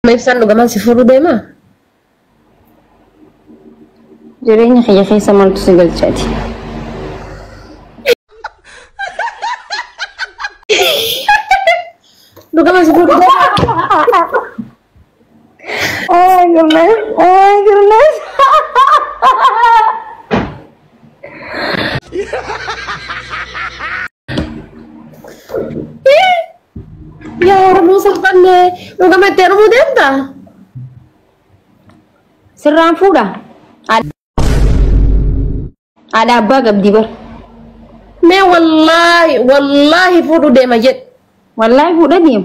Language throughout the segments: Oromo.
ما يفسر له كمان سفر دايما جريني خي سمرت سجل شاتي له كمان سفر دايما oh my goodness يا رب وصل فني له كمان ترمو دنتا سران فودا ada apa gabdi bar ما والله فودو دايما جد wallahi fuda diem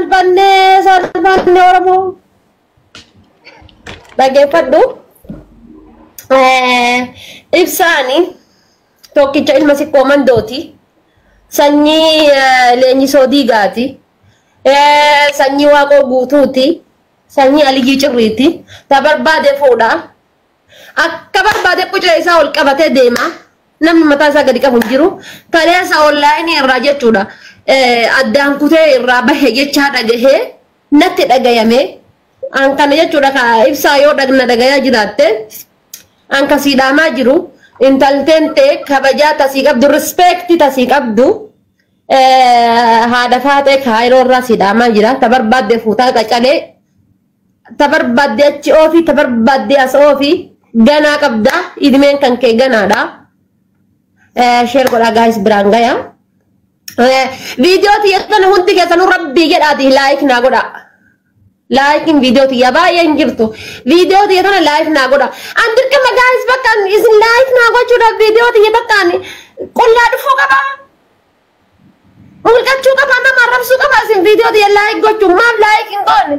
salbanne Oromo dhaggeeffadhu ibsaani tokkicha ilma siqqoo mandooti sanyii leenjisoo diigaati sanyii waaqoo guutuuti sanyii aliyyii cirriiti ta barbaade fuudha akka barbaade qucee isaa ol qabatee deema namni mataa isaa gadi qabu hin jiru kaleessa onlaayinii irraa jechuudha addaan kutee irraa bahe jechaa dhagahee natti dhagayame an kana jechuudha ka ibsaa yoo dhagna dhagayaa jiraatte an kasii dhaamaa jiru intalteen ta'e kabajaa tasii qabdu rispeektii tasii qabdu haadha faatee kaayiroo irraa sii dhaamaa jira ta barbaadde fuutaa qacalee ta barbaadde achi oofii ta barbaadde as oofii ganaa qabda idimeen kan kee ganaadha sheer godhaa gaayis biraan gayaa video tiya kana hundi keessanuu rabbii jedhaati laayik naa godha laayikin video tiya baay'ee hin jirtu video tiya kana laayik naa godha an dirqama gaayis bakka isin laayik naa gochuudhaaf video tiya bakkaan qullaa dhufuu qaba mul'achuu qaba nama arrabsuu qaba isin video tiya laayik gochuu maaf laayik hin goone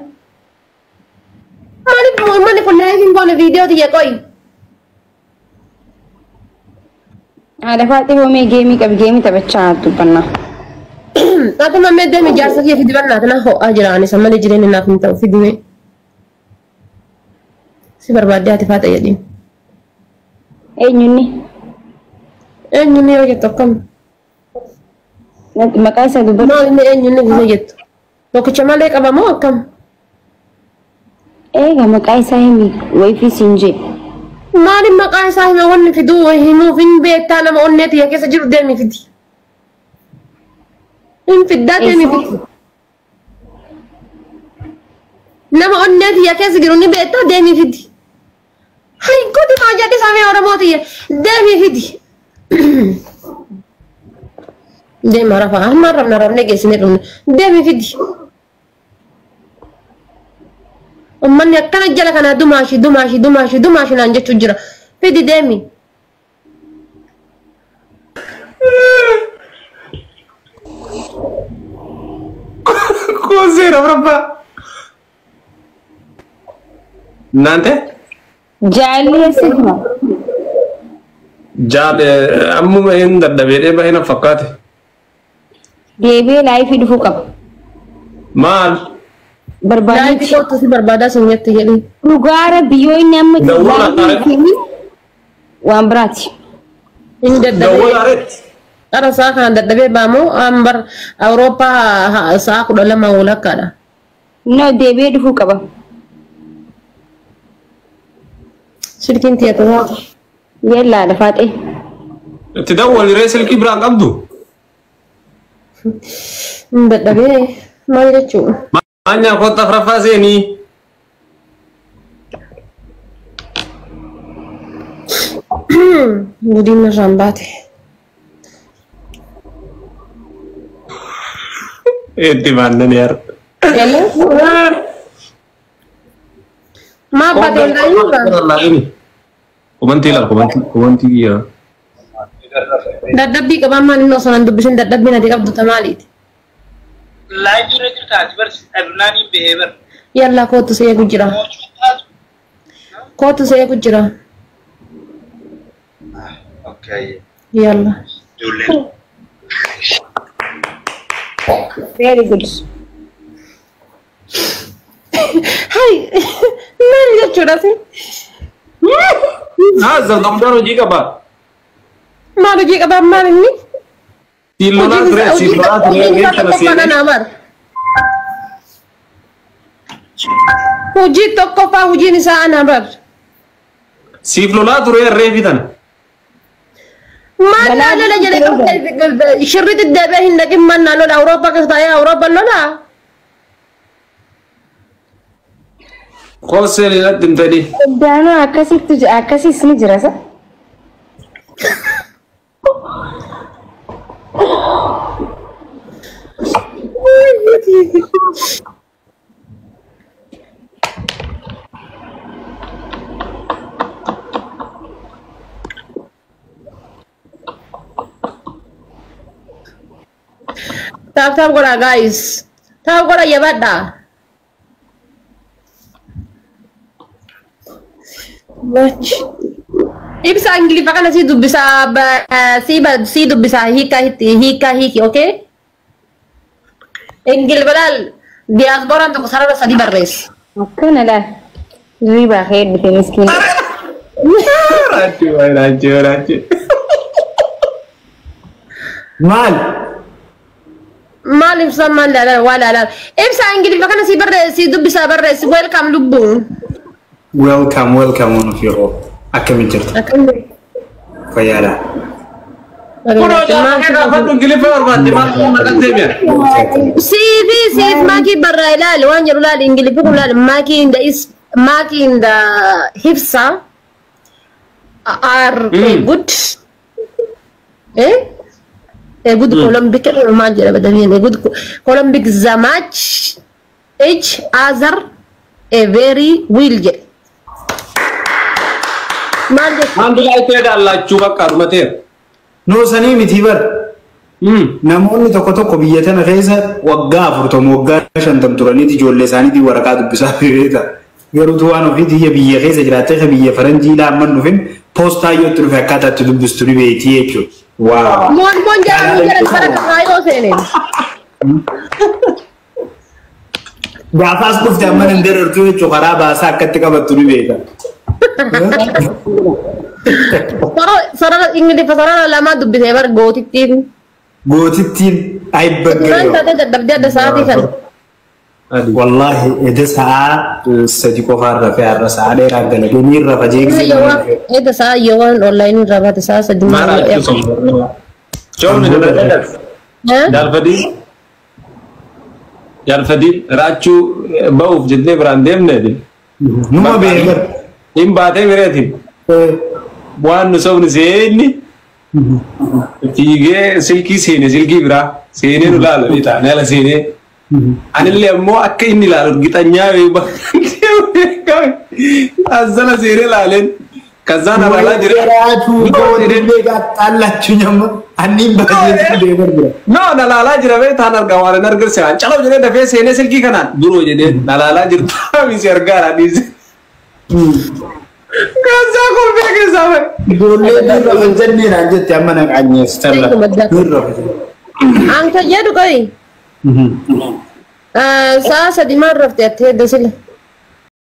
maaliif uummanni kun laayik hin goone video tiya qoyi ada faati hoomee geemii qabi geemii taphachaa dubbannaa Ati mammee deemi jaarsa kee fidi barnaata na ho'aa jiraan isa malee jireenya naaf hin ta'u fidime si barbaadde ati faata jedhin eenyunni yoo jettu akkam maqaa isaa dubbatu maal inni eenyunni gisa jettu tokkicha malee qaba moo akkam eega maqaa isaa himi wayifii siin jee maaliin maqaa isaa hima wanni fiduu himuuf hin beektaa nama onneeti yaa keessa jiru deemi fidi in fiddate mi fiti nama onneti ya keessa jiru ni beekta deemi fiti hay godi ma jadi samee Oromooti deemi fiti deema rafa amma rabna geessine dhumne deemi fiti ummanni akkana jala kana dumaashi naan jechuu jira fidi deemi Cos'era, papà? Nante? Jaalli eessituma? Jaale ammuma hin dadhabee bahina fakkaate. Deebi'ee laayifii dhufuu qaba. Maal? Laayifii kootu si barbaadaa sin jette jedhi. Dhugaara biyyoo inni amma laayifii waan biraati. Hin dadhabee. Ara saa kana dadhabee baamoo ambar Awurooppaa saa 12 walakkaadha. No deebi'ee dhufuu qaba. Silkiin tiyatu haati. Yellaa lafaatee. Itti dawwaliree silkii biraan qabdu? Dadhabee maal jechuudha? Maanyaa kottaa rafaa seenii. Gudiin irraan baate. Itti baannan yaar. Maa baate laayifaa? Kumantii yaa. Dadhabbii qabaan maal inni osoo nan dubbisin dadhabbiin ati qabdu maaliiti? Laayifii irra jirtaati barsi dhabnaanii bahee bar. Yalla kootu see gujjira. Kootu see gujjira. Okay. Yalla. Ijoolleen. Very good. Maal jechuudha si? Zargamdaan hojii qaba. Maal hojii qabaa maal inni? Siin lolaa ture, siin lolaa ture, reef kana seenee. Hojii tokkoffaa hojiin isaa ana bar. Siif lolaa ture reefi tana. Maal lola jedhee shirriitti deebi'ee hin dhaqin mannaa lola Awurooppaa keessa taa'ee Awurooppaan lola. Kooseen irratti hin fedhi. Daanoo akkasiis ni jira sa? Tap gola guys. Tap gola ya bada. Match. Ibsa English pakai nasi bisa si bisa hiki, okay? English badal diaspora untuk sarana sadi barres. Makanya lah. Riba khair bikin miskin. Raju. Mal. Mal ibsa mal la wala la. Ibsa English pakai nasi barres si bisa barres. Welcome lubung. Welcome one of your all. Akkam jirtu. Fayyaadha. Siif maakii barraa ilaali waan jedhu ilaali ingiliffii kun ilaali maakii inda hibsa are good good Olympic maal jedha badamiin good Olympic the match each other a very well jedhe. Mandu lai tidak Allah cuba karumatir. No sanii miti bar. Namoonni tokko biyya tana keessa waggaa 40 waggaa 50 turaniiti ijoollee isaaniitii waraqaa dubbisaa fireeta. Garuu waan ofii biyya keessa jiraattee biyya faranjii laamman dhufin poostaa yoo dhufe akkaataa itti dubbistu ni beektii jechuudha. Waaw. Moon jaaranii jiran baraka faayoo seeneen. Gaafaas dhufte amma hin darartuu jechuudha karaa baasaa akkatti qabattu ni beeka. Sarara Ingilifa sarara lama dubbisee bar gootittiin. Gootittiin ayibbaggeeyo. Kan taate dadhabdee adda sa'aatii kan. Wallahi eda sa'a sadi qofaan rafee har'a sa'a dheeraa galagee ni rafa jeeqsi. Eda sa'a yoowwan online rafaate sa'a sadi Mara itu Jom ni dapat. Jalfadi racu bau jadi berandem nih. Numa beegar. Imbaatee bireetiin waan nu sobni seeni fiigee silkii biraa seenee nu laala bitaa nala seenee anillee ammoo akka inni laalu gixanyaa asala seenee laaleen kazaan alaalaa jira no na laalaa jira bee taan argaa waan argirse waan calaw jedhee dafee seenee silkii kanaan duroo jedhee na laalaa jirtu misi argaa dhiise. Kaza kolbe kesawe. Dole dira menjadi lanjut yang mana kanya setelah. Angka jadi koi. Saya sedih marah tiap tiap dosil.